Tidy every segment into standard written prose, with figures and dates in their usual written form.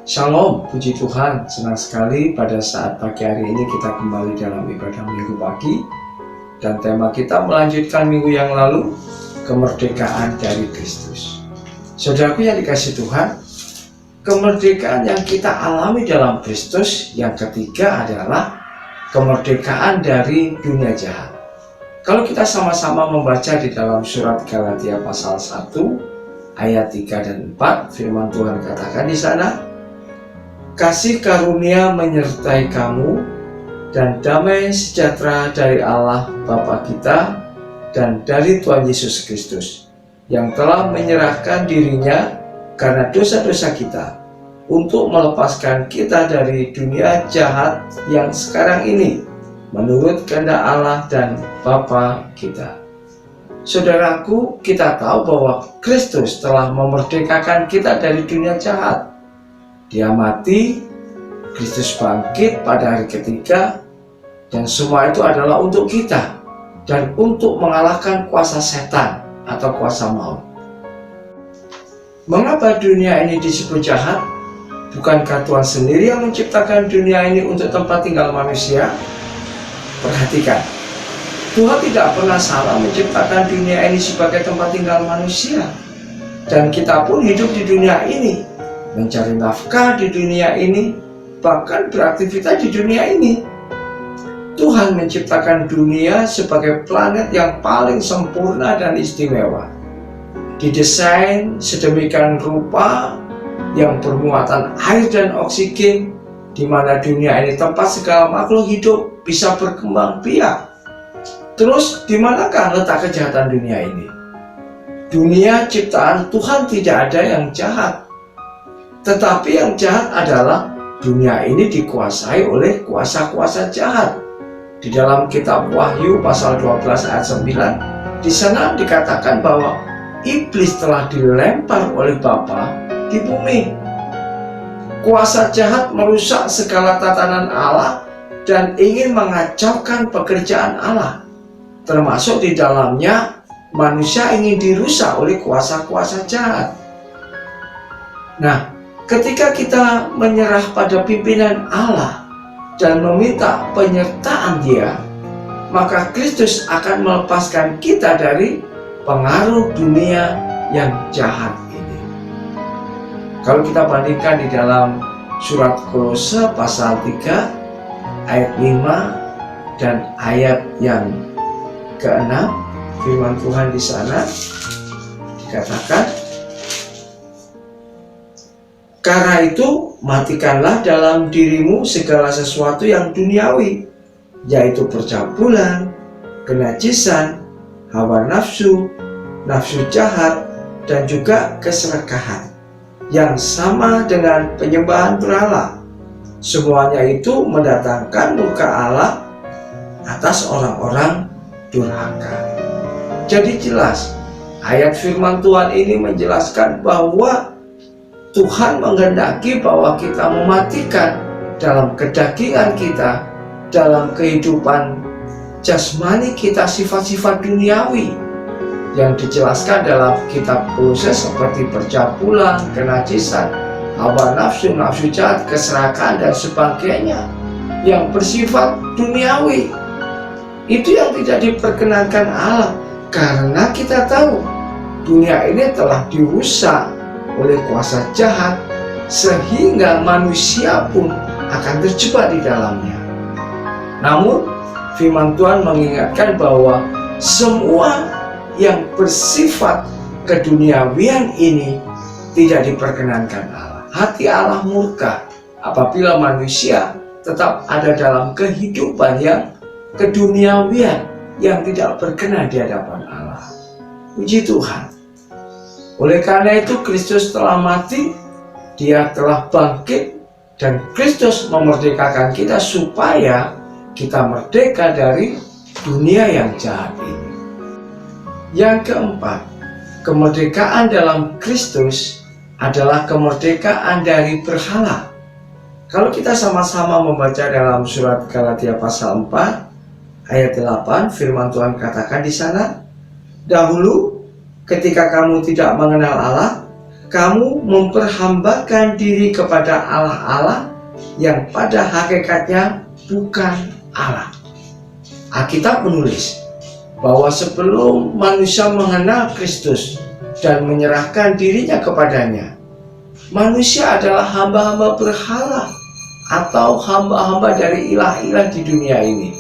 Shalom, puji Tuhan, senang sekali pada saat pagi hari ini kita kembali dalam ibadah minggu pagi. Dan tema kita melanjutkan minggu yang lalu, kemerdekaan dari Kristus. Saudaraku yang dikasihi Tuhan, kemerdekaan yang kita alami dalam Kristus yang ketiga adalah kemerdekaan dari dunia jahat. Kalau kita sama-sama membaca di dalam surat Galatia pasal 1 ayat 3 dan 4, firman Tuhan katakan di sana, kasih karunia menyertai kamu dan damai sejahtera dari Allah Bapa kita dan dari Tuhan Yesus Kristus yang telah menyerahkan dirinya karena dosa-dosa kita untuk melepaskan kita dari dunia jahat yang sekarang ini menurut kehendak Allah dan Bapa kita. Saudaraku, kita tahu bahwa Kristus telah memerdekakan kita dari dunia jahat. Dia mati, Kristus bangkit pada hari ketiga, dan semua itu adalah untuk kita dan untuk mengalahkan kuasa setan atau kuasa maut. Mengapa dunia ini disebut jahat? Bukankah Tuhan sendiri yang menciptakan dunia ini untuk tempat tinggal manusia? Perhatikan, Tuhan tidak pernah salah menciptakan dunia ini sebagai tempat tinggal manusia. Dan kita pun hidup di dunia ini, mencari nafkah di dunia ini, bahkan beraktivitas di dunia ini. Tuhan menciptakan dunia sebagai planet yang paling sempurna dan istimewa. Didesain sedemikian rupa yang bermuatan air dan oksigen, di mana dunia ini tempat segala makhluk hidup bisa berkembang biak. Terus di manakah letak kejahatan dunia ini? Dunia ciptaan Tuhan tidak ada yang jahat. Tetapi yang jahat adalah dunia ini dikuasai oleh kuasa-kuasa jahat. Di dalam kitab Wahyu pasal 12 ayat 9, di sana dikatakan bahwa iblis telah dilempar oleh Bapa di bumi. Kuasa jahat merusak segala tatanan Allah dan ingin mengacaukan pekerjaan Allah. Termasuk di dalamnya manusia ingin dirusak oleh kuasa-kuasa jahat. Nah, ketika kita menyerah pada pimpinan Allah dan meminta penyertaan Dia, maka Kristus akan melepaskan kita dari pengaruh dunia yang jahat ini. Kalau kita bandingkan di dalam surat Kolose pasal 3 ayat 5 dan ayat yang ke-6, firman Tuhan di sana dikatakan, karena itu, matikanlah dalam dirimu segala sesuatu yang duniawi, yaitu percabulan, kenajisan, hawa nafsu, nafsu jahat, dan juga keserakahan, yang sama dengan penyembahan berhala. Semuanya itu mendatangkan murka Allah atas orang-orang durhaka. Jadi jelas, ayat firman Tuhan ini menjelaskan bahwa Tuhan menghendaki bahwa kita mematikan dalam kedagingan kita, dalam kehidupan jasmani kita, sifat-sifat duniawi yang dijelaskan dalam kitab Kolose seperti percabulan, kenajisan, hawa nafsu, nafsu jahat, keserakahan dan sebagainya yang bersifat duniawi. Itu yang tidak diperkenankan Allah, karena kita tahu dunia ini telah dirusak oleh kuasa jahat, sehingga manusia pun akan terjebak di dalamnya. Namun firman Tuhan mengingatkan bahwa semua yang bersifat keduniawian ini tidak diperkenankan Allah. Hati Allah murka apabila manusia tetap ada dalam kehidupan yang keduniawian yang tidak berkenan di hadapan Allah. Puji Tuhan. Oleh karena itu Kristus telah mati, Dia telah bangkit, dan Kristus memerdekakan kita supaya kita merdeka dari dunia yang jahat ini. Yang keempat, kemerdekaan dalam Kristus adalah kemerdekaan dari berhala. Kalau kita sama-sama membaca dalam surat Galatia pasal 4 ayat 8, firman Tuhan katakan di sana, dahulu ketika kamu tidak mengenal Allah, kamu memperhambakan diri kepada Allah-Allah yang pada hakikatnya bukan Allah. Alkitab menulis bahwa sebelum manusia mengenal Kristus dan menyerahkan dirinya kepadanya, manusia adalah hamba-hamba berhala atau hamba-hamba dari ilah-ilah di dunia ini.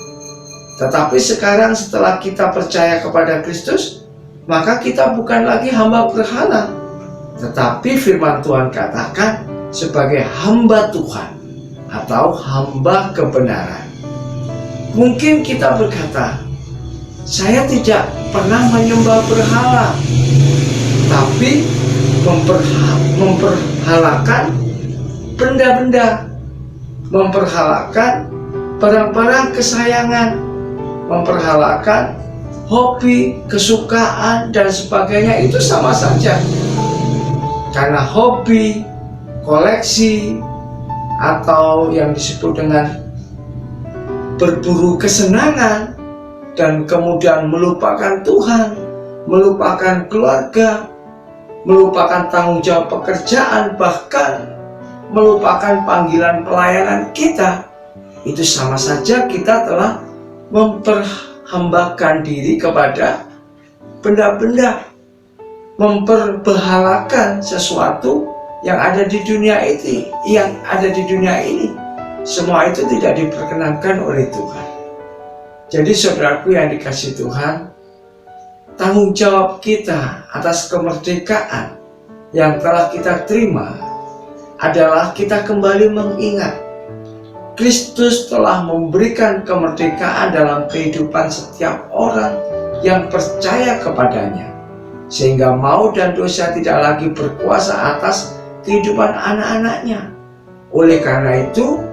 Tetapi sekarang setelah kita percaya kepada Kristus, maka kita bukan lagi hamba berhala, tetapi firman Tuhan katakan sebagai hamba Tuhan atau hamba kebenaran. Mungkin kita berkata, saya tidak pernah menyembah berhala, tapi memperhalakan benda-benda, memperhalakan barang-barang kesayangan, memperhalakan hobi, kesukaan, dan sebagainya. Itu sama saja. Karena hobi, koleksi, atau yang disebut dengan berburu kesenangan, dan kemudian melupakan Tuhan, melupakan keluarga, melupakan tanggung jawab pekerjaan, bahkan melupakan panggilan pelayanan kita, itu sama saja kita telah memperhambakan diri kepada benda-benda, memperbehalakan sesuatu yang ada di dunia ini, semua itu tidak diperkenankan oleh Tuhan. Jadi saudaraku yang dikasihi Tuhan, tanggung jawab kita atas kemerdekaan yang telah kita terima adalah kita kembali mengingat Kristus telah memberikan kemerdekaan dalam kehidupan setiap orang yang percaya kepadanya, sehingga maut dan dosa tidak lagi berkuasa atas kehidupan anak-anaknya. Oleh karena itu,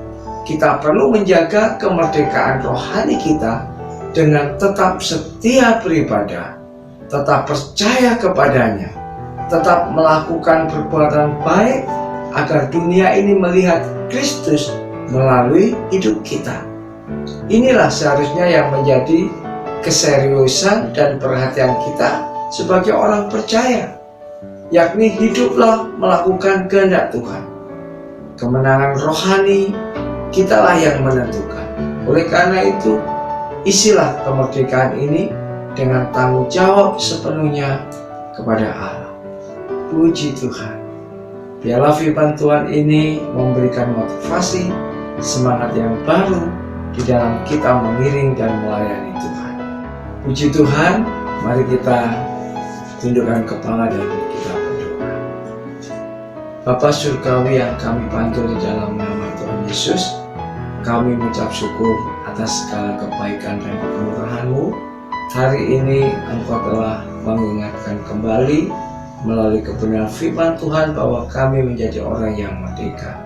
kita perlu menjaga kemerdekaan rohani kita dengan tetap setia beribadah, tetap percaya kepadanya, tetap melakukan perbuatan baik agar dunia ini melihat Kristus melalui hidup kita. Inilah seharusnya yang menjadi keseriusan dan perhatian kita sebagai orang percaya, yakni hiduplah melakukan kehendak Tuhan. Kemenangan rohani kitalah yang menentukan. Oleh karena itu, isilah kemerdekaan ini dengan tanggung jawab sepenuhnya kepada Allah. Puji Tuhan. Biarlah firman Tuhan ini memberikan motivasi, semangat yang baru di dalam kita mengiring dan melayani Tuhan. Puji Tuhan, mari kita tundukkan kepala dan kita berdoa. Bapa Surgawi yang kami panggil di dalam nama Tuhan Yesus, kami mengucap syukur atas segala kebaikan dan kemurahan-Mu. Hari ini Engkau telah mengingatkan kembali melalui kebenaran firman Tuhan bahwa kami menjadi orang yang merdeka.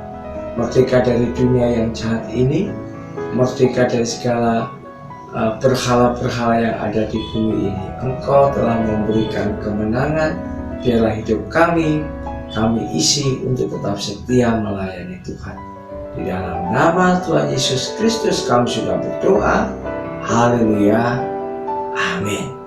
Merdeka dari dunia yang jahat ini, merdeka dari segala berhala-berhala yang ada di bumi ini. Engkau telah memberikan kemenangan. Biarlah hidup kami isi untuk tetap setia melayani Tuhan. Di dalam nama Tuhan Yesus Kristus kami sudah berdoa. Haleluya. Amin.